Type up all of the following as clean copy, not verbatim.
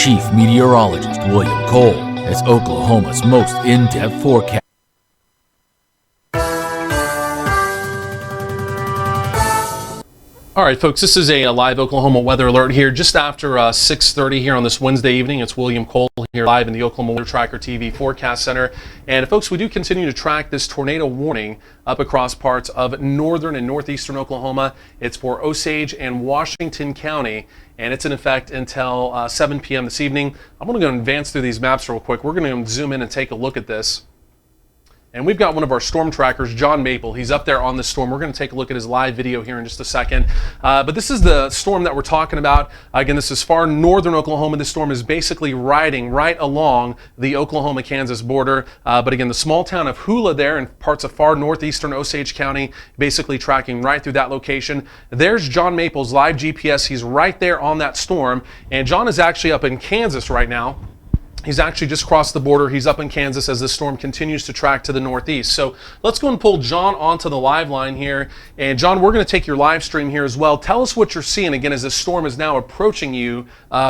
Chief Meteorologist William Cole as Oklahoma's most in-depth forecast. All right, folks, this is a live Oklahoma weather alert here just after 6:30 here on this Wednesday evening. It's William Cole here live in the Oklahoma Weather Tracker TV Forecast Center. And folks, we do continue to track this tornado warning up across parts of northern and northeastern Oklahoma. It's for Osage and Washington County, and it's in effect until 7 p.m. this evening. I'm going to go advance through these maps real quick. We're going to zoom in and take a look at this. And we've got one of our storm trackers, John Maple. He's up there on the storm. We're going to take a look at his live video here in just a second. But this is the storm that we're talking about. Again, this is far northern Oklahoma. This storm is basically riding right along the Oklahoma-Kansas border. But again, the small town of Hula there and parts of far northeastern Osage County, basically tracking right through that location. There's John Maple's live GPS. He's right there on that storm. And John is actually up in Kansas right now. He's actually just crossed the border. He's up in Kansas as the storm continues to track to the northeast. So let's go and pull John onto the live line here. And John, we're going to take your live stream here as well. Tell us what you're seeing again as this storm is now approaching you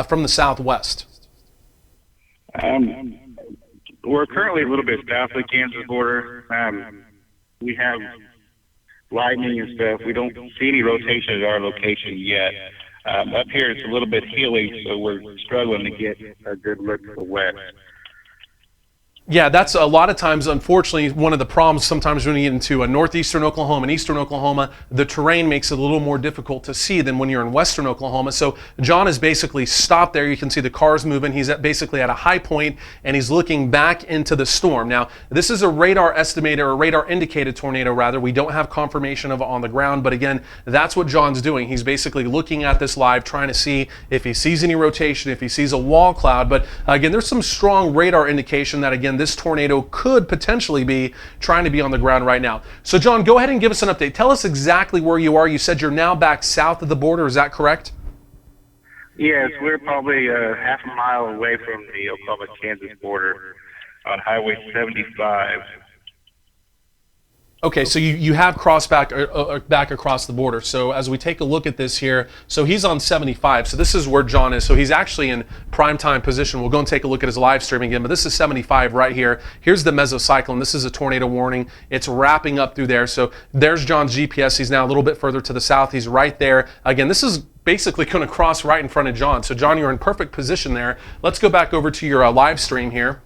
from the southwest. We're currently a little bit south of the Kansas border. We have lightning and stuff. We don't see any rotation at our location yet. Up here it's a little bit hilly, so we're struggling to get a good look for west. Yeah, that's a lot of times, unfortunately, one of the problems sometimes when you get into northeastern Oklahoma and eastern Oklahoma, the terrain makes it a little more difficult to see than when you're in western Oklahoma. So John is basically stopped there. You can see the cars moving. He's basically at a high point, and he's looking back into the storm. Now, this is a radar estimated or radar indicated tornado, rather. We don't have confirmation of it on the ground, but again, that's what John's doing. He's basically looking at this live, trying to see if he sees any rotation, if he sees a wall cloud. But again, there's some strong radar indication that, again, this tornado could potentially be trying to be on the ground right now. So John, go ahead and give us an update. Tell us exactly where you are. You said you're now back south of the border. Is that correct? Yes, we're probably half a mile away from the Oklahoma-Kansas border on Highway 75. Okay, so you have crossed back across the border. So as we take a look at this here, so he's on 75. So this is where John is. So he's actually in prime time position. We'll go and take a look at his live stream again, but this is 75 right here. Here's the mesocyclone. This is a tornado warning. It's wrapping up through there. So there's John's GPS. He's now a little bit further to the south. He's right there. Again, this is basically going to cross right in front of John. So John, you're in perfect position there. Let's go back over to your live stream here.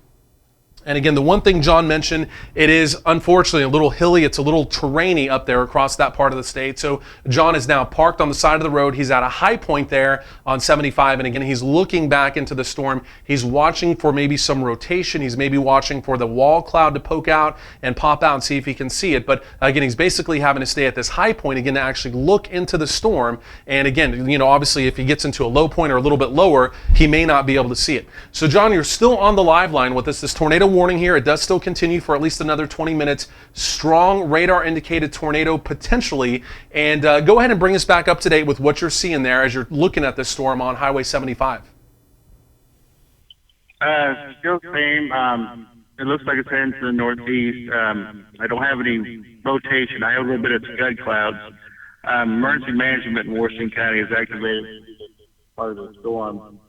And again, the one thing John mentioned, it is unfortunately a little hilly. It's a little terrainy up there across that part of the state. So John is now parked on the side of the road. He's at a high point there on 75. And again, he's looking back into the storm. He's watching for maybe some rotation. He's maybe watching for the wall cloud to poke out and pop out and see if he can see it. But again, he's basically having to stay at this high point again to actually look into the storm. And again, you know, obviously if he gets into a low point or a little bit lower, he may not be able to see it. So John, you're still on the live line with us. This tornado warning here, it does still continue for at least another 20 minutes. Strong radar indicated tornado potentially. And go ahead and bring us back up to date with what you're seeing there as you're looking at this storm on Highway 75. Still same. It looks like it's heading to the northeast. I don't have any rotation. I have a little bit of scud clouds. Emergency management in Washington County is activated part of the storm.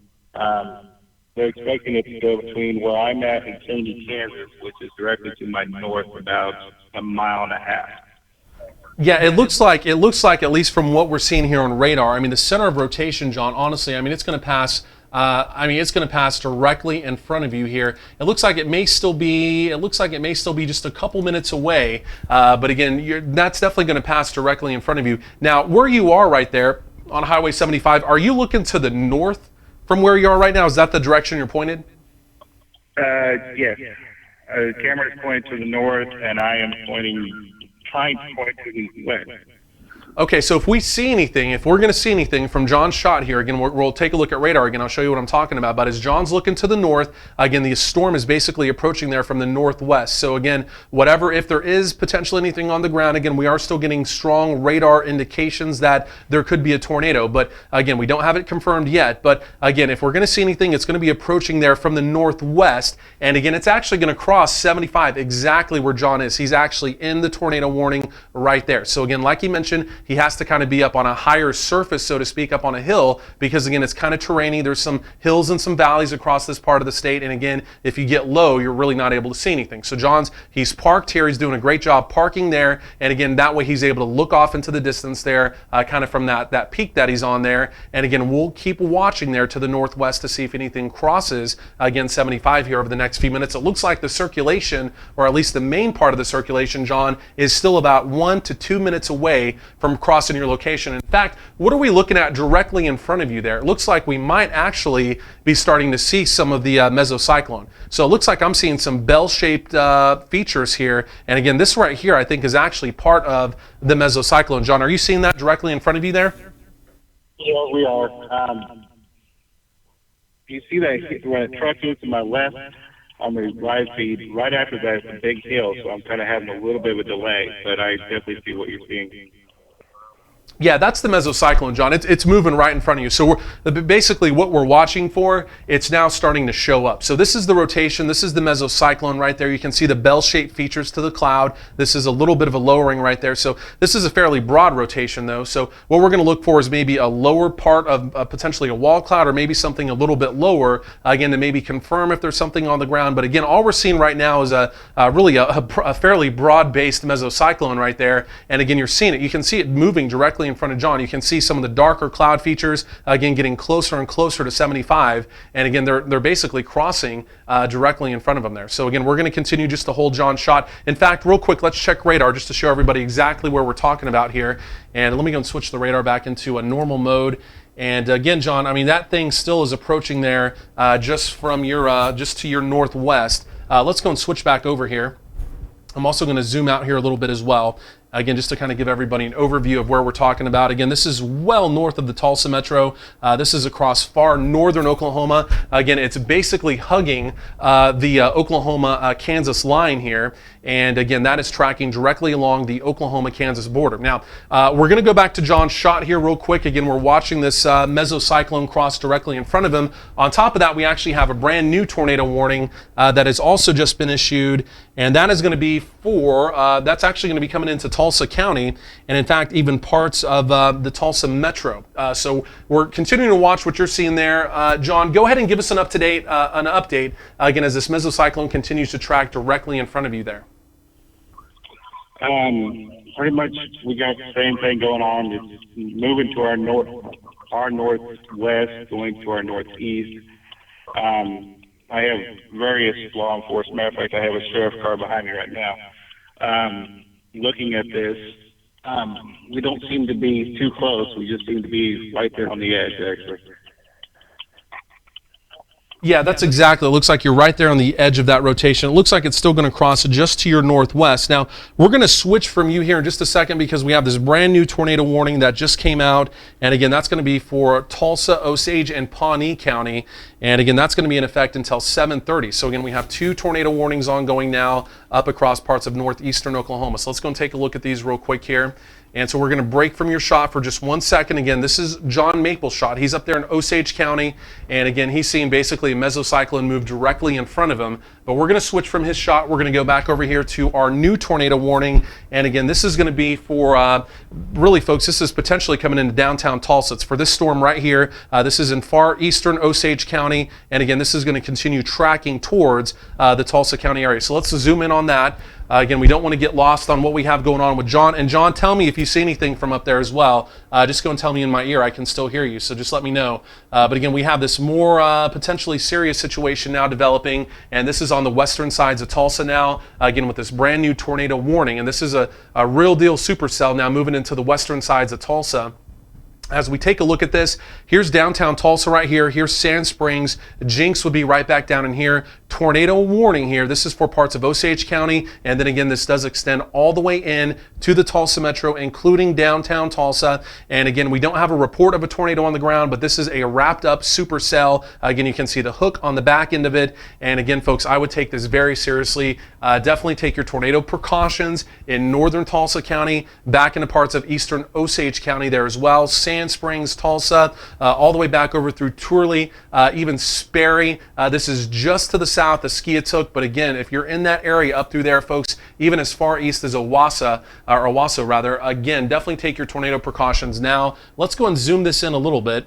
They're expecting it to go between where I'm at and Kennedy, Kansas, which is directly to my north, about a mile and a half. Yeah, it looks like at least from what we're seeing here on radar. I mean, the center of rotation, John. Honestly, I mean, it's going to pass. It's going to pass directly in front of you here. It looks like it may still be. It looks like it may still be just a couple minutes away. But again, that's definitely going to pass directly in front of you. Now, where you are right there on Highway 75, are you looking to the north? From where you are right now, is that the direction you're pointed? Yes. The camera is pointing to the north, and I am trying to point to the west. Okay, so if we see anything, if we're going to see anything from John's shot here, again, we'll take a look at radar again. I'll show you what I'm talking about. But as John's looking to the north, again, the storm is basically approaching there from the northwest. So again, whatever, if there is potentially anything on the ground, again, we are still getting strong radar indications that there could be a tornado. But again, we don't have it confirmed yet. But again, if we're going to see anything, it's going to be approaching there from the northwest. And again, it's actually going to cross 75, exactly where John is. He's actually in the tornado warning right there. So again, like he mentioned, he has to kind of be up on a higher surface, so to speak, up on a hill, because again, it's kind of terrainy. There's some hills and some valleys across this part of the state. And again, if you get low, you're really not able to see anything. So he's parked here. He's doing a great job parking there. And again, that way he's able to look off into the distance there, kind of from that peak that he's on there. And again, we'll keep watching there to the northwest to see if anything crosses, again, 75 here over the next few minutes. It looks like the circulation, or at least the main part of the circulation, John, is still about 1 to 2 minutes away from crossing your location. In fact, what are we looking at directly in front of you there? It looks like we might actually be starting to see some of the mesocyclone. So it looks like I'm seeing some bell-shaped features here. And again, this right here, I think, is actually part of the mesocyclone. John, are you seeing that directly in front of you there? Yeah, we are. You see that when a truck is to my left on the live feed, right after that it's a big hill, so I'm kind of having a little bit of a delay, but I definitely see what you're seeing. Yeah, that's the mesocyclone, John. It's moving right in front of you. So basically what we're watching for, it's now starting to show up. So this is the rotation. This is the mesocyclone right there. You can see the bell-shaped features to the cloud. This is a little bit of a lowering right there. So this is a fairly broad rotation, though. So what we're going to look for is maybe a lower part of potentially a wall cloud, or maybe something a little bit lower, again, to maybe confirm if there's something on the ground. But again, all we're seeing right now is really a fairly broad-based mesocyclone right there. And again, you're seeing it. You can see it moving directly in front of John. You can see some of the darker cloud features, again, getting closer and closer to 75. And again, they're basically crossing directly in front of them there. So again, we're going to continue just to hold John's shot. In fact, real quick, let's check radar just to show everybody exactly where we're talking about here. And let me go and switch the radar back into a normal mode. And again, John, I mean, that thing still is approaching there just from your, just to your northwest. Let's go and switch back over here. I'm also going to zoom out here a little bit as well. Again, just to kind of give everybody an overview of where we're talking about. Again, this is well north of the Tulsa Metro. This is across far northern Oklahoma. Again, it's basically hugging the Oklahoma-Kansas line here. And again, that is tracking directly along the Oklahoma-Kansas border. Now, we're going to go back to John's shot here real quick. Again, we're watching this mesocyclone cross directly in front of him. On top of that, we actually have a brand new tornado warning that has also just been issued. And that is going to be for, that's actually going to be coming into Tulsa County, and in fact, even parts of the Tulsa Metro. So we're continuing to watch what you're seeing there. John, go ahead and give us an update, again, as this mesocyclone continues to track directly in front of you there. Pretty much we got the same thing going on. It's moving to our northwest, going to our northeast. I have various law enforcement. Matter of fact, I have a sheriff car behind me right now. Looking at this, we don't seem to be too close. We just seem to be right there on the edge, actually. Yeah, that's exactly. It looks like you're right there on the edge of that rotation. It looks like it's still going to cross just to your northwest. Now, we're going to switch from you here in just a second because we have this brand new tornado warning that just came out. And again, that's going to be for Tulsa, Osage, and Pawnee County. And again, that's going to be in effect until 7:30. So again, we have 2 tornado warnings ongoing now up across parts of northeastern Oklahoma. So let's go and take a look at these real quick here. And so we're going to break from your shot for just 1 second. Again, this is John Maple's shot. He's up there in Osage County. And again, he's seeing basically a mesocyclone move directly in front of him. But we're going to switch from his shot. We're going to go back over here to our new tornado warning. And again, this is going to be for, really, folks, this is potentially coming into downtown Tulsa. It's for this storm right here. This is in far eastern Osage County. And again, this is going to continue tracking towards the Tulsa County area. So let's zoom in on that. Again, we don't want to get lost on what we have going on with John. And John, tell me if you see anything from up there as well. Just go and tell me in my ear. I can still hear you, so just let me know. But again, we have this more potentially serious situation now developing, and this is on the western sides of Tulsa now, again, with this brand new tornado warning. And this is a real deal supercell now moving into the western sides of Tulsa. As we take a look at this, here's downtown Tulsa right here. Here's Sand Springs. Jinx would be right back down in here. Tornado warning here. This is for parts of Osage County. And then again, this does extend all the way in to the Tulsa Metro, including downtown Tulsa. And again, we don't have a report of a tornado on the ground, but this is a wrapped up supercell. Again, you can see the hook on the back end of it. And again, folks, I would take this very seriously. Definitely take your tornado precautions in northern Tulsa County, back into parts of eastern Osage County there as well. Sand Sand Springs, Tulsa, all the way back over through Turley, even Sperry. This is just to the south of Skiatook, but again, if you're in that area up through there, folks, even as far east as Owasso rather, again, definitely take your tornado precautions now. Let's go and zoom this in a little bit,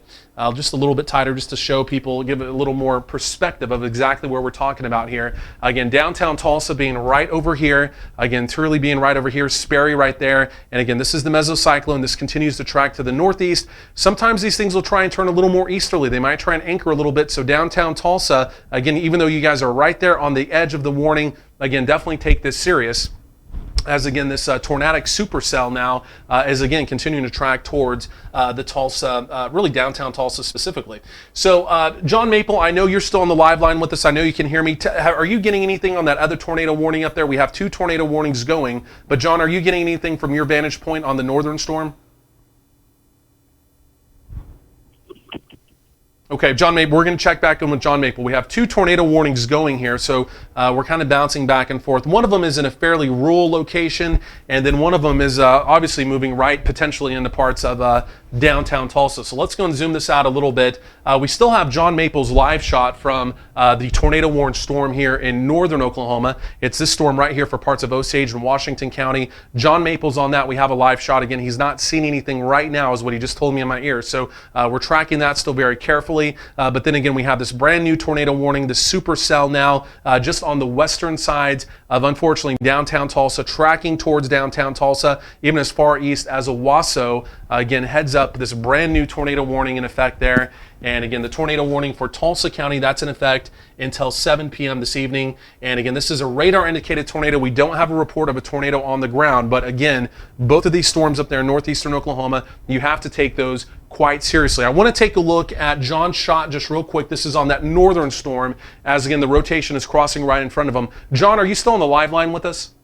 just a little bit tighter, just to show people, give it a little more perspective of exactly where we're talking about here. Again, downtown Tulsa being right over here, again, Turley being right over here, Sperry right there, and again, this is the mesocyclone. This continues to track to the northeast. Sometimes these things will try and turn a little more easterly. They might try and anchor a little bit. So downtown Tulsa, again, even though you guys are right there on the edge of the warning, again, definitely take this serious, as again this tornadic supercell now is again continuing to track towards the Tulsa, really downtown Tulsa specifically. So John Maple, I know you're still on the live line with us. I know you can hear me. Are you getting anything on that other tornado warning up there? We have 2 tornado warnings going, but John, are you getting anything from your vantage point on the northern storm? Okay, John Maple, we're going to check back in with John Maple. We have 2 tornado warnings going here, so we're kind of bouncing back and forth. One of them is in a fairly rural location, and then one of them is obviously moving right, potentially into parts of downtown Tulsa. So let's go and zoom this out a little bit. We still have John Maple's live shot from the tornado warned storm here in northern Oklahoma. It's this storm right here for parts of Osage and Washington County. John Maple's on that. We have a live shot. Again, he's not seeing anything right now, is what he just told me in my ear. So we're tracking that still very carefully. But then again, we have this brand new tornado warning, the supercell now, just on the western sides of, unfortunately, downtown Tulsa, tracking towards downtown Tulsa, even as far east as Owasso. Again, heads up, this brand new tornado warning in effect there. And again, the tornado warning for Tulsa County, that's in effect until 7 p.m. this evening. And again, this is a radar indicated tornado. We don't have a report of a tornado on the ground, but again, both of these storms up there in northeastern Oklahoma, you have to take those quite seriously. I want to take a look at John's shot just real quick. This is on that northern storm, as again, the rotation is crossing right in front of him. John, are you still on the live line with us?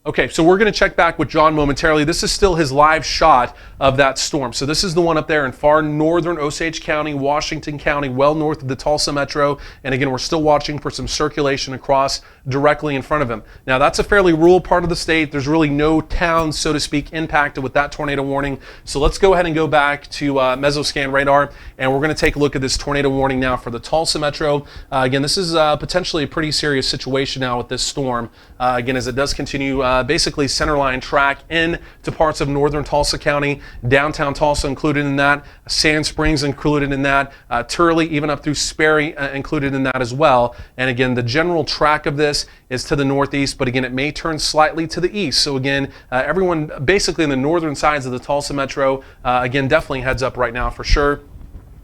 Okay, so we're going to check back with John momentarily. This is still his live shot of that storm. So this is the one up there in far northern Osage County, Washington County, well north of the Tulsa Metro. And again, we're still watching for some circulation across directly in front of him. Now, that's a fairly rural part of the state. There's really no town, so to speak, impacted with that tornado warning. So let's go ahead and go back to Mesoscan radar, and we're going to take a look at this tornado warning now for the Tulsa Metro. Again, this is potentially a pretty serious situation now with this storm. Again, as it does continue basically centerline track in to parts of northern Tulsa County, downtown Tulsa included in that, Sand Springs included in that, Turley even up through Sperry included in that as well. And again, the general track of this is to the northeast, but again, it may turn slightly to the east. So again, everyone basically in the northern sides of the Tulsa Metro, again, definitely heads up right now for sure.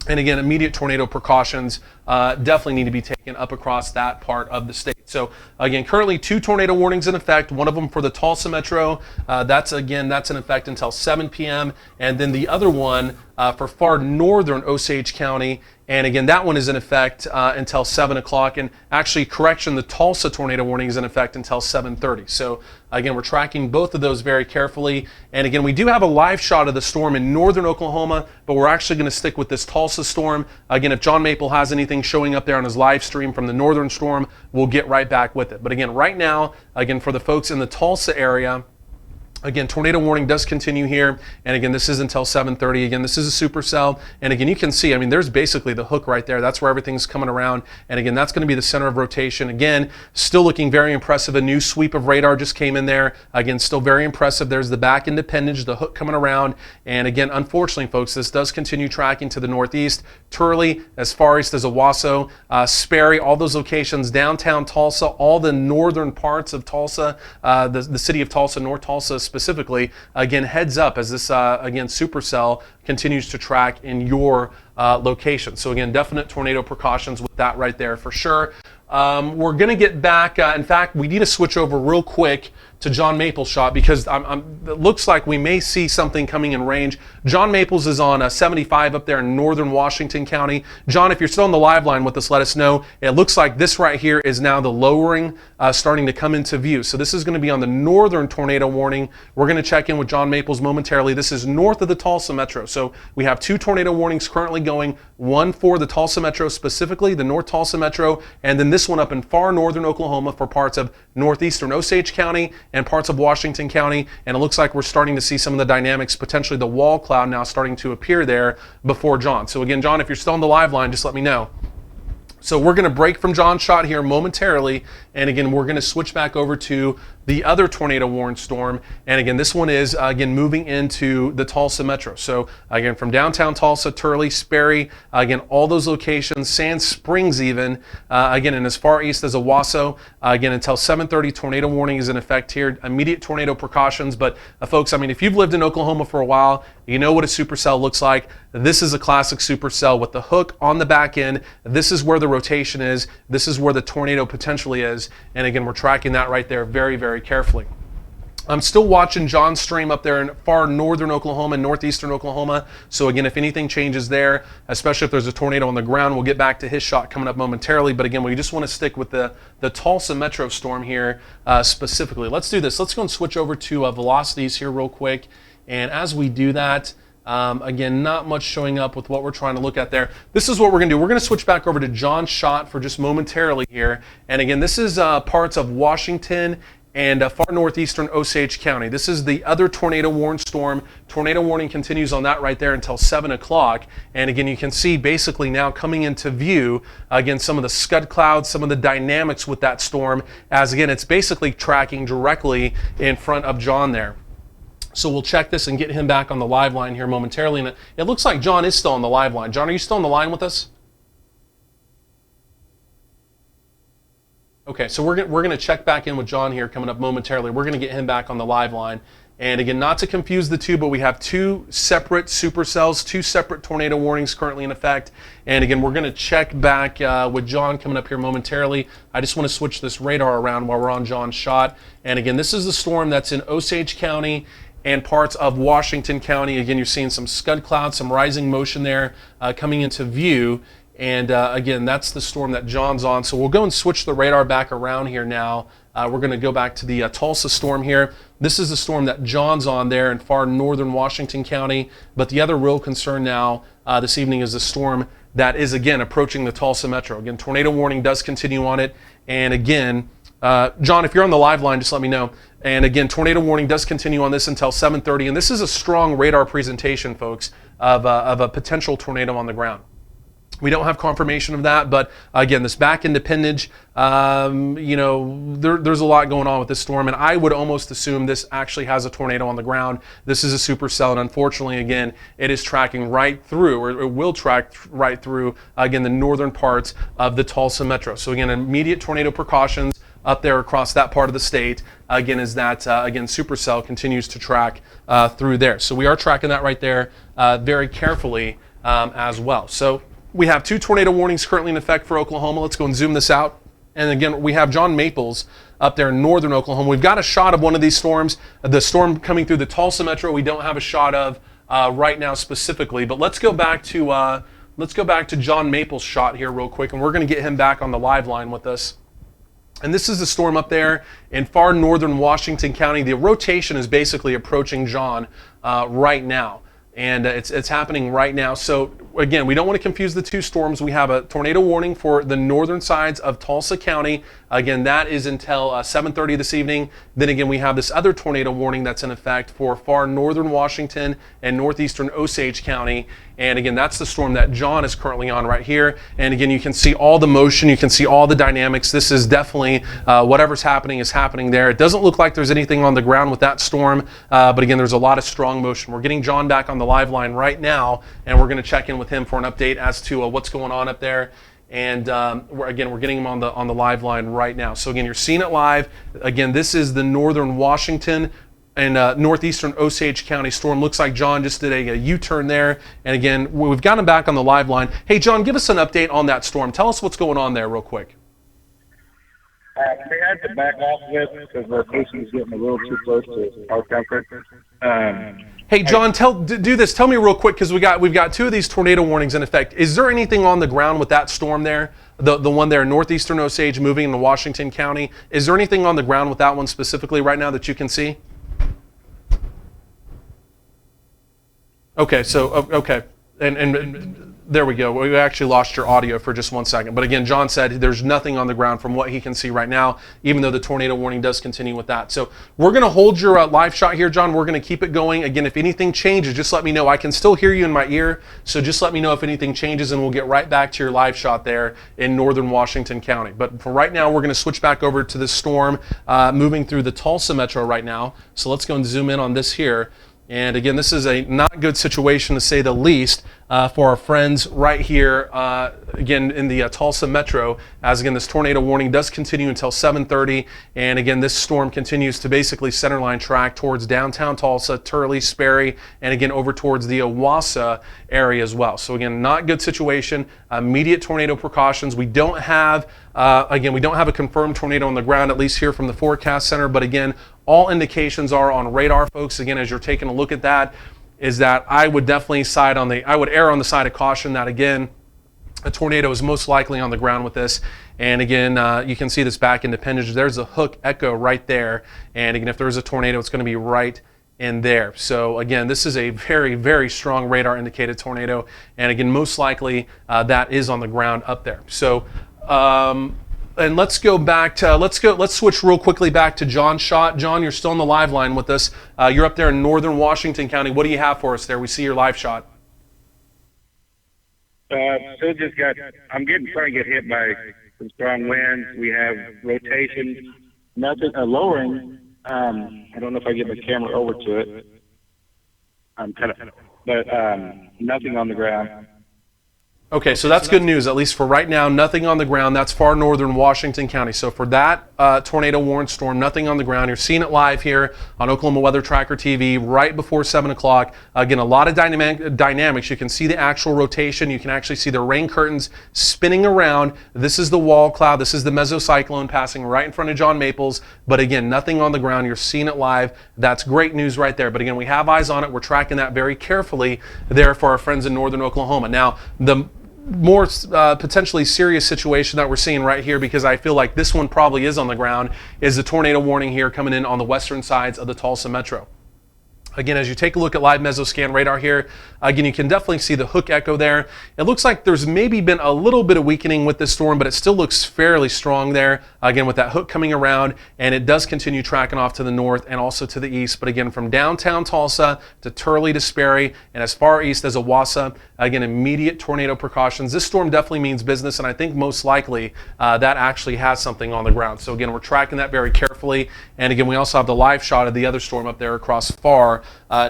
And again, immediate tornado precautions definitely need to be taken up across that part of the state. So again, currently 2 tornado warnings in effect, one of them for the Tulsa Metro. That's in effect until 7 p.m. And then the other one for far northern Osage County. And again, that one is in effect until 7 o'clock. And actually, correction, the Tulsa tornado warning is in effect until 7:30. So again, we're tracking both of those very carefully. And again, we do have a live shot of the storm in northern Oklahoma, but we're actually going to stick with this Tulsa storm. Again, if John Maple has anything showing up there on his live stream from the northern storm, we'll get right back with it. But again, right now, again, for the folks in the Tulsa area, again, tornado warning does continue here. And again, this is until 7:30. Again, this is a supercell. And again, you can see, I mean, there's basically the hook right there. That's where everything's coming around. And again, that's going to be the center of rotation. Again, still looking very impressive. A new sweep of radar just came in there. Again, still very impressive. There's the back end appendage, the hook coming around. And again, unfortunately, folks, this does continue tracking to the northeast. Turley, as far east as Owasso, Sperry, all those locations, downtown Tulsa, all the northern parts of Tulsa, the city of Tulsa, North Tulsa specifically, again, heads up as this, again, supercell continues to track in your location. So again, definite tornado precautions with that right there for sure. We're going to get back. In fact, we need to switch over real quick to John Maple's shot because it looks like we may see something coming in range. John Maples is on 75 up there in northern Washington County. John, if you're still on the live line with us, let us know. It looks like this right here is now the lowering starting to come into view. So this is going to be on the northern tornado warning. We're going to check in with John Maples momentarily. This is north of the Tulsa Metro. So we have 2 tornado warnings currently going, one for the Tulsa Metro specifically, the North Tulsa Metro, and then this one up in far northern Oklahoma for parts of northeastern Osage County. and parts of Washington County, and it looks like we're starting to see some of the dynamics, potentially the wall cloud now starting to appear there before John. So again, John, if you're still on the live line, just let me know. So we're going to break from John's shot here momentarily, and again, we're going to switch back over to the other tornado warned storm. And again, this one is again moving into the Tulsa metro. So again, from downtown Tulsa, Turley, Sperry, again, all those locations, Sand Springs even, again, and as far east as Owasso, again, until 7:30, tornado warning is in effect here. Immediate tornado precautions. But folks, I mean, if you've lived in Oklahoma for a while, you know what a supercell looks like. This is a classic supercell with the hook on the back end. This is where the rotation is. This is where the tornado potentially is. And again, we're tracking that right there very, very carefully. I'm still watching John's stream up there in far northern Oklahoma and northeastern Oklahoma. So again, if anything changes there, especially if there's a tornado on the ground, we'll get back to his shot coming up momentarily. But again, we just want to stick with the Tulsa metro storm here specifically. Let's do this. Let's go and switch over to velocities here real quick. And as we do that, again, not much showing up with what we're trying to look at there. This is what we're going to do. We're going to switch back over to John's shot for just momentarily here. And again, this is parts of Washington and far northeastern Osage County. This is the other tornado warned storm. Tornado warning continues on that right there until 7 o'clock. And again, you can see basically now coming into view, again, some of the scud clouds, some of the dynamics with that storm, as again, it's basically tracking directly in front of John there. So we'll check this and get him back on the live line here momentarily. And it looks like John is still on the live line. John, are you still on the line with us? Okay, so we're going to check back in with John here coming up momentarily. We're going to get him back on the live line. And again, not to confuse the two, but we have two separate supercells, two separate tornado warnings currently in effect. And again, we're going to check back with John coming up here momentarily. I just want to switch this radar around while we're on John's shot. And again, this is the storm that's in Osage County and parts of Washington County. Again, you're seeing some scud clouds, some rising motion there coming into view. And again, that's the storm that John's on. So we'll go and switch the radar back around here now. We're going to go back to the Tulsa storm here. This is the storm that John's on there in far northern Washington County. But the other real concern now this evening is the storm that is, again, approaching the Tulsa metro. Again, tornado warning does continue on it. And again, John, if you're on the live line, just let me know. And again, tornado warning does continue on this until 7:30. And this is a strong radar presentation, folks, of a potential tornado on the ground. We don't have confirmation of that, but again, this back end appendage, you know, there's a lot going on with this storm, and I would almost assume this actually has a tornado on the ground. This is a supercell, and unfortunately, again, it is tracking right through, or it will track right through, again, the northern parts of the Tulsa metro. So again, immediate tornado precautions up there across that part of the state, again, is that, again, supercell continues to track through there. So we are tracking that right there very carefully as well. So we have two tornado warnings currently in effect for Oklahoma. Let's go and zoom this out. And again, we have John Maples up there in northern Oklahoma. We've got a shot of one of these storms. The storm coming through the Tulsa metro, we don't have a shot of right now specifically. But let's go back to John Maples' shot here real quick, and we're going to get him back on the live line with us. And this is the storm up there in far northern Washington County. The rotation is basically approaching John right now. And it's happening right now. So again, we don't want to confuse the two storms. We have a tornado warning for the northern sides of Tulsa County. Again, that is until 7:30 this evening. Then again, we have this other tornado warning that's in effect for far northern Washington and northeastern Osage County. And again, that's the storm that John is currently on right here. And again, you can see all the motion, you can see all the dynamics. This is definitely whatever's happening is happening there. It doesn't look like there's anything on the ground with that storm, but again, there's a lot of strong motion. We're getting John back on the live line right now, and we're going to check in with him for an update as to what's going on up there. And we're getting him on the live line right now. So again, you're seeing it live. Again, this is the northern Washington and northeastern Osage County storm. Looks like John just did a U-turn there. And again, we've got him back on the live line. Hey, John, give us an update on that storm. Tell us what's going on there real quick. We had to back off of it because the location is getting a little too close to our comfort. Hey, John, do this. Tell me real quick, because we've got two of these tornado warnings in effect. Is there anything on the ground with that storm there? The one there in northeastern Osage moving into Washington County. Is there anything on the ground with that one specifically right now that you can see? Okay, so okay, and There we go. We actually lost your audio for just 1 second. But again, John said there's nothing on the ground from what he can see right now, even though the tornado warning does continue with that. So we're going to hold your live shot here, John. We're going to keep it going. Again, if anything changes, just let me know. I can still hear you in my ear, so just let me know if anything changes, and we'll get right back to your live shot there in northern Washington County. But for right now, we're going to switch back over to the storm moving through the Tulsa metro right now. So let's go and zoom in on this here. And again, this is a not good situation to say the least for our friends right here, again, in the Tulsa metro, as again, this tornado warning does continue until 7:30. And again, this storm continues to basically centerline track towards downtown Tulsa, Turley, Sperry, and again, over towards the Owasso area as well. So again, not good situation. Immediate tornado precautions. We don't have, again, we don't have a confirmed tornado on the ground, at least here from the forecast center. But again, all indications are on radar, folks. Again, as you're taking a look at that, is that I would definitely I would err on the side of caution that, again, a tornado is most likely on the ground with this. And again, you can see this back Independence. There's a hook echo right there. And again, if there's a tornado, it's going to be right in there. So again, this is a very, very strong radar indicated tornado. And again, most likely that is on the ground up there. So, and let's go back to, let's switch real quickly back to John Schott. John, you're still on the live line with us. You're up there in northern Washington County. What do you have for us there? We see your live shot. Still just I'm starting to get hit by some strong winds. We have rotation, nothing, lowering. I don't know if I get my camera over to it. But nothing on the ground. Okay, so that's good news, at least for right now. Nothing on the ground. That's far northern Washington County. So for that tornado warned storm, nothing on the ground. You're seeing it live here on Oklahoma Weather Tracker TV right before 7 o'clock. Again, a lot of dynamics. You can see the actual rotation. You can actually see the rain curtains spinning around. This is the wall cloud. This is the mesocyclone passing right in front of John Maples. But again, nothing on the ground. You're seeing it live. That's great news right there. But again, we have eyes on it. We're tracking that very carefully there for our friends in northern Oklahoma. Now, the more potentially serious situation that we're seeing right here, because I feel like this one probably is on the ground, is the tornado warning here coming in on the western sides of the Tulsa metro. Again, as you take a look at live Mesoscan radar here, again, you can definitely see the hook echo there. It looks like there's maybe been a little bit of weakening with this storm, but it still looks fairly strong there. Again, with that hook coming around, and it does continue tracking off to the north and also to the east. But again, from downtown Tulsa to Turley to Sperry, and as far east as Owasso, again, immediate tornado precautions. This storm definitely means business, and I think most likely that actually has something on the ground. So again, we're tracking that very carefully. And again, we also have the live shot of the other storm up there across far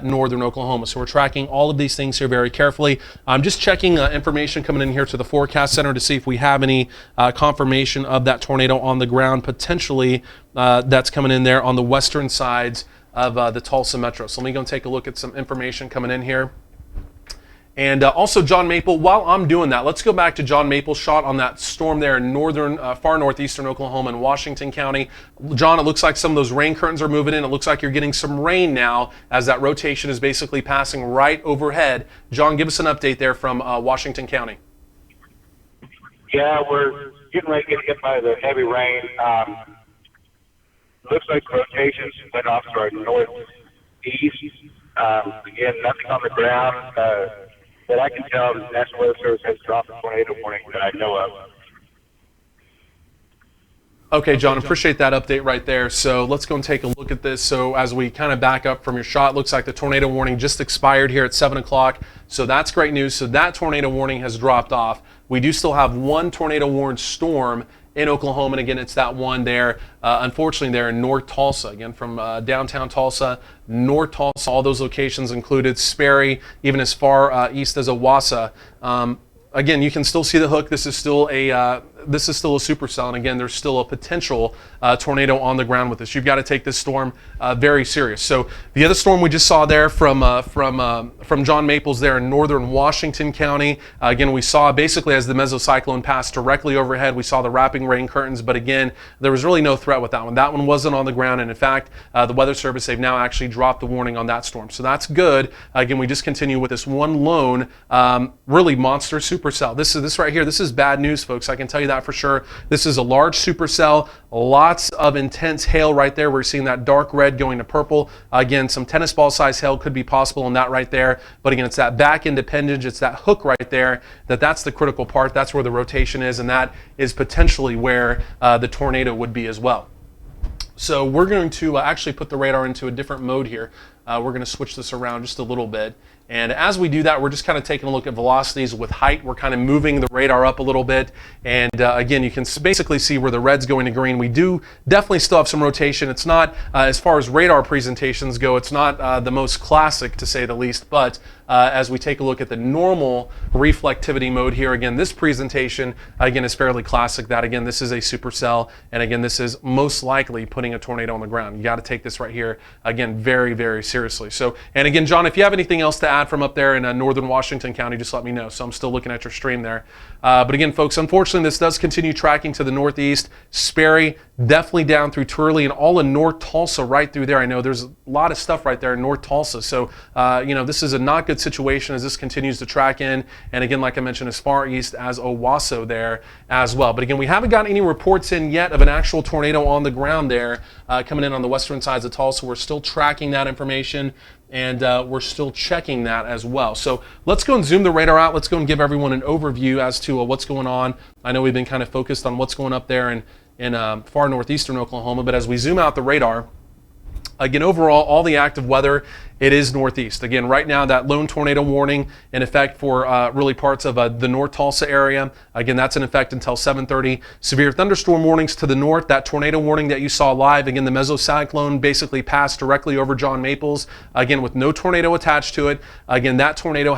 northern Oklahoma. So we're tracking all of these things here very carefully. I'm just checking information coming in here to the forecast center to see if we have any confirmation of that tornado on the ground, potentially that's coming in there on the western sides of the Tulsa metro. So let me go and take a look at some information coming in here. And also John Maple, while I'm doing that, let's go back to John Maple's shot on that storm there in northern, far northeastern Oklahoma and Washington County. John, it looks like some of those rain curtains are moving in. It looks like you're getting some rain now as that rotation is basically passing right overhead. John, give us an update there from Washington County. Yeah, we're getting ready to get hit by the heavy rain. Looks like rotations went off to our northeast. Again, nothing on the ground. But I can tell the National Weather Service has dropped a tornado warning that I know of. Okay, John, appreciate that update right there. So let's go and take a look at this. So as we kind of back up from your shot, looks like the tornado warning just expired here at 7 o'clock. So that's great news. So that tornado warning has dropped off. We do still have one tornado warned storm in Oklahoma, and again, it's that one there, unfortunately, there in North Tulsa. Again, from downtown Tulsa, North Tulsa, all those locations included, Sperry, even as far east as Owasso. Again, you can still see the hook. This is still a supercell, and again, there's still a potential tornado on the ground with this. You've got to take this storm very serious. So the other storm we just saw there from John Maples there in northern Washington County. Again, we saw basically as the mesocyclone passed directly overhead, we saw the wrapping rain curtains, but again, there was really no threat with that one. That one wasn't on the ground, and in fact, the Weather Service, they've now actually dropped the warning on that storm. So that's good. Again, we just continue with this one lone, really monster supercell. This right here, this is bad news, folks. I can tell you that that for sure. This is a large supercell, lots of intense hail right there. We're seeing that dark red going to purple. Again, some tennis ball size hail could be possible in that right there. But again, it's that back end appendage, it's that hook right there, that's the critical part. That's where the rotation is, and that is potentially where the tornado would be as well. So we're going to actually put the radar into a different mode here. We're going to switch this around just a little bit. And as we do that, we're just kind of taking a look at velocities with height. We're kind of moving the radar up a little bit. And again, you can basically see where the red's going to green. We do definitely still have some rotation. It's not, as far as radar presentations go, it's not the most classic to say the least. But as we take a look at the normal reflectivity mode here, again, this presentation, again, is fairly classic. That, again, this is a supercell. And again, this is most likely putting a tornado on the ground. You got to take this right here, again, very, very seriously. So, and again, John, if you have anything else to add from up there in northern Washington County, just let me know. So I'm still looking at your stream there. But again, folks, unfortunately, this does continue tracking to the northeast. Sperry, definitely down through Turley and all in North Tulsa right through there. I know there's a lot of stuff right there in North Tulsa. So, you know, this is a not good situation as this continues to track in. And again, like I mentioned, as far east as Owasso there as well. But again, we haven't gotten any reports in yet of an actual tornado on the ground there coming in on the western sides of Tulsa. We're still tracking that information. And we're still checking that as well. So let's go and zoom the radar out. Let's go and give everyone an overview as to what's going on. I know we've been kind of focused on what's going up there in far northeastern Oklahoma, but as we zoom out the radar, again, overall, all the active weather, it is northeast. Again, right now, that lone tornado warning in effect for really parts of the North Tulsa area. Again, that's in effect until 7:30. Severe thunderstorm warnings to the north. That tornado warning that you saw live, again, the mesocyclone basically passed directly over John Maples. Again, with no tornado attached to it. Again, that tornado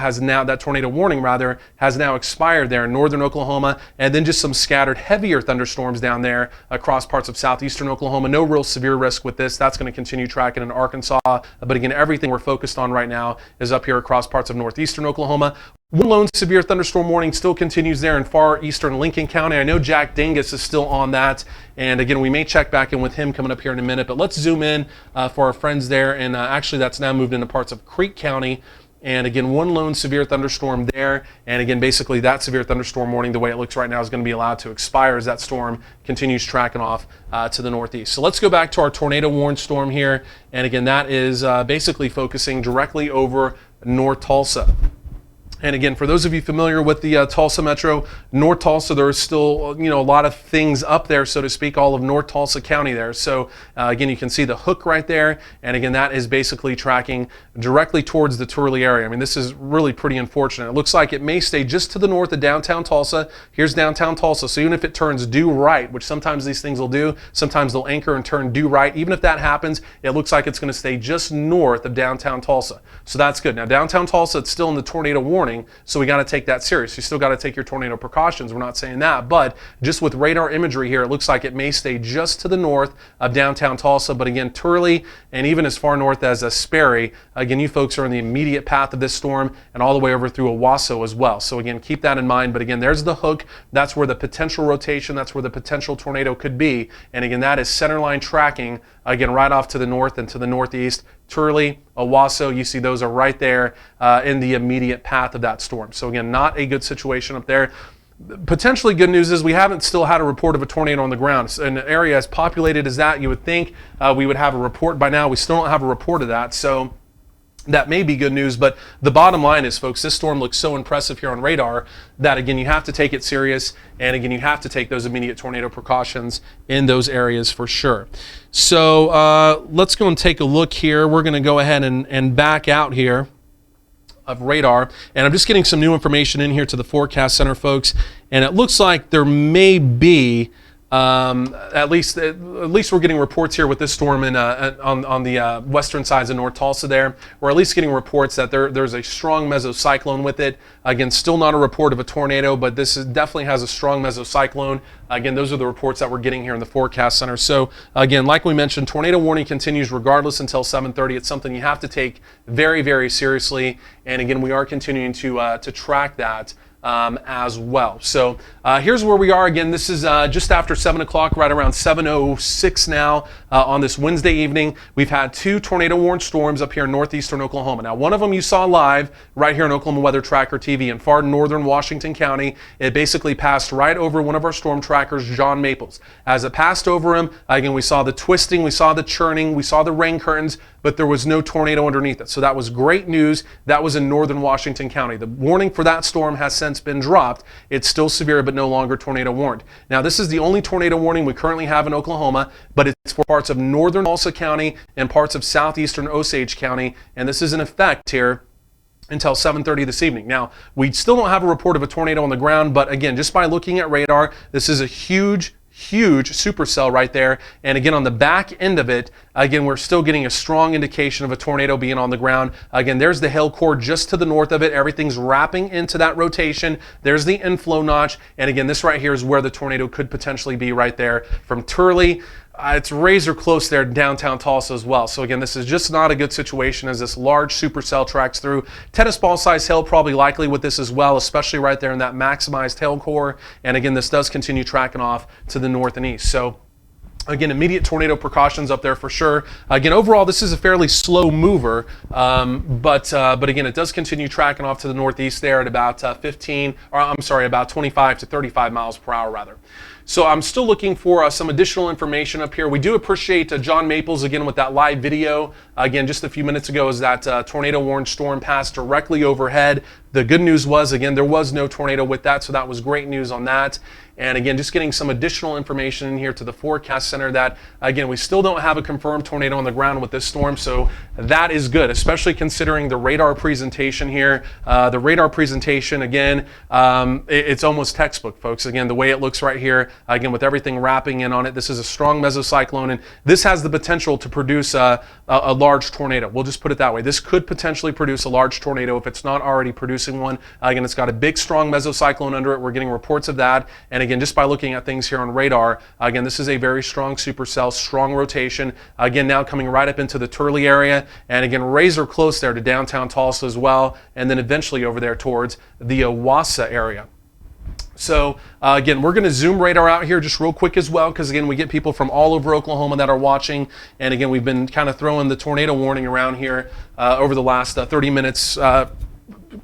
warning rather, has now expired there in northern Oklahoma. And then just some scattered heavier thunderstorms down there across parts of southeastern Oklahoma. No real severe risk with this. That's going to continue tracking in Arkansas. But again, everything we're focused on right now is up here across parts of northeastern Oklahoma. One lone severe thunderstorm warning still continues there in far eastern Lincoln County. I know Jack Dingus is still on that. And again, we may check back in with him coming up here in a minute. But let's zoom in for our friends there. And actually, that's now moved into parts of Creek County. And again, one lone severe thunderstorm there. And again, basically that severe thunderstorm warning, the way it looks right now, is going to be allowed to expire as that storm continues tracking off to the northeast. So let's go back to our tornado warned storm here. And again, that is basically focusing directly over North Tulsa. And again, for those of you familiar with the Tulsa Metro, North Tulsa, there's still, you know, a lot of things up there, so to speak, all of North Tulsa County there. So again, you can see the hook right there. And again, that is basically tracking directly towards the Turley area. I mean, this is really pretty unfortunate. It looks like it may stay just to the north of downtown Tulsa. Here's downtown Tulsa. So even if it turns due right, which sometimes these things will do, sometimes they'll anchor and turn due right. Even if that happens, it looks like it's going to stay just north of downtown Tulsa. So that's good. Now, downtown Tulsa, it's still in the tornado warning. So we got to take that serious. You still got to take your tornado precautions. We're not saying that, but just with radar imagery here, it looks like it may stay just to the north of downtown Tulsa. But again, Turley and even as far north as Sperry, again, you folks are in the immediate path of this storm and all the way over through Owasso as well. So again, keep that in mind. But again, there's the hook. That's where the potential rotation, that's where the potential tornado could be. And again, that is centerline tracking, again, right off to the north and to the northeast. Turley, Owasso, you see those are right there in the immediate path of that storm. So again, not a good situation up there. Potentially good news is we haven't still had a report of a tornado on the ground. So in an area as populated as that, you would think we would have a report by now. We still don't have a report of that. So that may be good news, but the bottom line is, folks, this storm looks so impressive here on radar that, again, you have to take it serious, and again, you have to take those immediate tornado precautions in those areas for sure. So let's go and take a look here. We're going to go ahead and back out here of radar, and I'm just getting some new information in here to the forecast center, folks, and it looks like there may be at least we're getting reports here with this storm on the western sides of North Tulsa there. We're at least getting reports that there's a strong mesocyclone with it. Again, still not a report of a tornado, but this definitely has a strong mesocyclone. Again, those are the reports that we're getting here in the forecast center. So again, like we mentioned, tornado warning continues regardless until 7:30. It's something you have to take very, very seriously. And again, we are continuing to track that as well. So here's where we are. Again, this is just after 7 o'clock, right around 7:06 now on this Wednesday evening. We've had 2 tornado-warned storms up here in northeastern Oklahoma. Now, one of them you saw live right here on Oklahoma Weather Tracker TV in far northern Washington County. It basically passed right over one of our storm trackers, John Maples. As it passed over him, again, we saw the twisting, we saw the churning, we saw the rain curtains, but there was no tornado underneath it. So that was great news. That was in northern Washington County. The warning for that storm has since been dropped. It's still severe, but no longer tornado warned. Now, this is the only tornado warning we currently have in Oklahoma, but it's for parts of northern Tulsa County and parts of southeastern Osage County, and this is in effect here until 7:30 this evening. Now, we still don't have a report of a tornado on the ground, but again, just by looking at radar, this is a huge supercell right there. And again, on the back end of it, again, we're still getting a strong indication of a tornado being on the ground. Again, there's the hail core just to the north of it. Everything's wrapping into that rotation. There's the inflow notch. And again, this right here is where the tornado could potentially be right there from Turley. It's razor close there downtown Tulsa as well. So again, this is just not a good situation as this large supercell tracks through. Tennis ball size hail probably likely with this as well, especially right there in that maximized hail core. And again, this does continue tracking off to the north and east. So again, immediate tornado precautions up there for sure. Again, overall, this is a fairly slow mover, but again, it does continue tracking off to the northeast there at about about 25 to 35 miles per hour rather. So I'm still looking for some additional information up here. We do appreciate John Maples again with that live video. Again, just a few minutes ago as that tornado warned storm passed directly overhead. The good news was, again, there was no tornado with that, so that was great news on that. And again, just getting some additional information in here to the forecast center that, again, we still don't have a confirmed tornado on the ground with this storm, so that is good, especially considering the radar presentation here. The radar presentation, again, it's almost textbook, folks. Again, the way it looks right here, again, with everything wrapping in on it, this is a strong mesocyclone, and this has the potential to produce a large tornado. We'll just put it that way. This could potentially produce a large tornado if it's not already producing one. Again, it's got a big, strong mesocyclone under it. We're getting reports of that, and again, just by looking at things here on radar, again, this is a very strong supercell, strong rotation. Again, now coming right up into the Turley area, and again, razor close there to downtown Tulsa as well, and then eventually over there towards the Owasso area. So again, we're going to zoom radar out here just real quick as well, because again, we get people from all over Oklahoma that are watching, and again, we've been kind of throwing the tornado warning around here over the last 30 minutes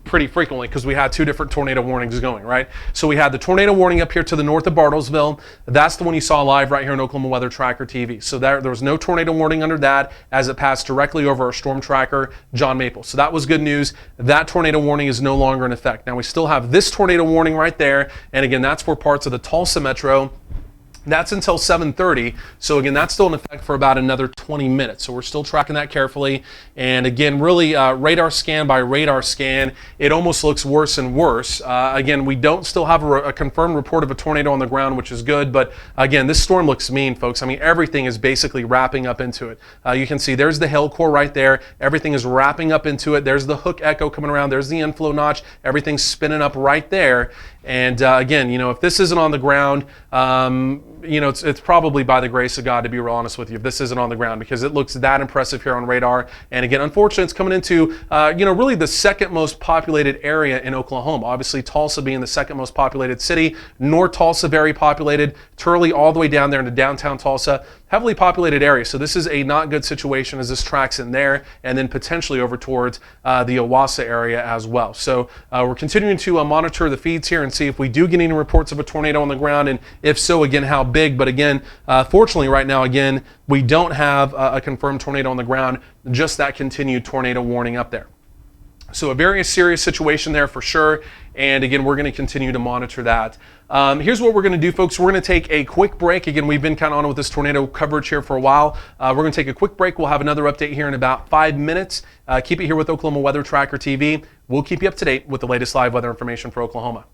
pretty frequently because we had 2 different tornado warnings going, right? So we had the tornado warning up here to the north of Bartlesville. That's the one you saw live right here on Oklahoma Weather Tracker TV. So there was no tornado warning under that as it passed directly over our storm tracker, John Maples. So that was good news. That tornado warning is no longer in effect. Now we still have this tornado warning right there. And again, that's for parts of the Tulsa metro. That's until 7:30. So again, that's still in effect for about another 20 minutes. So we're still tracking that carefully. And again, really radar scan by radar scan, it almost looks worse and worse. Again, we don't still have a confirmed report of a tornado on the ground, which is good. But again, this storm looks mean, folks. I mean, everything is basically wrapping up into it. You can see there's the hail core right there. Everything is wrapping up into it. There's the hook echo coming around. There's the inflow notch. Everything's spinning up right there. And again, you know, if this isn't on the ground, you know, it's probably by the grace of God, to be real honest with you, if this isn't on the ground, because it looks that impressive here on radar. And again, unfortunately, it's coming into, you know, really the second most populated area in Oklahoma. Obviously, Tulsa being the second most populated city. North Tulsa, very populated. Turley all the way down there into downtown Tulsa. Heavily populated area. So this is a not good situation as this tracks in there and then potentially over towards the Owasso area as well. So we're continuing to monitor the feeds here and see if we do get any reports of a tornado on the ground, and if so, again, how big. But again, fortunately right now, again, we don't have a confirmed tornado on the ground, just that continued tornado warning up there. So a very serious situation there for sure. And again, we're going to continue to monitor that. Here's what we're going to do, folks. We're going to take a quick break. Again, we've been kind of on with this tornado coverage here for a while. We're going to take a quick break. We'll have another update here in about 5 minutes. Keep it here with Oklahoma Weather Tracker TV. We'll keep you up to date with the latest live weather information for Oklahoma.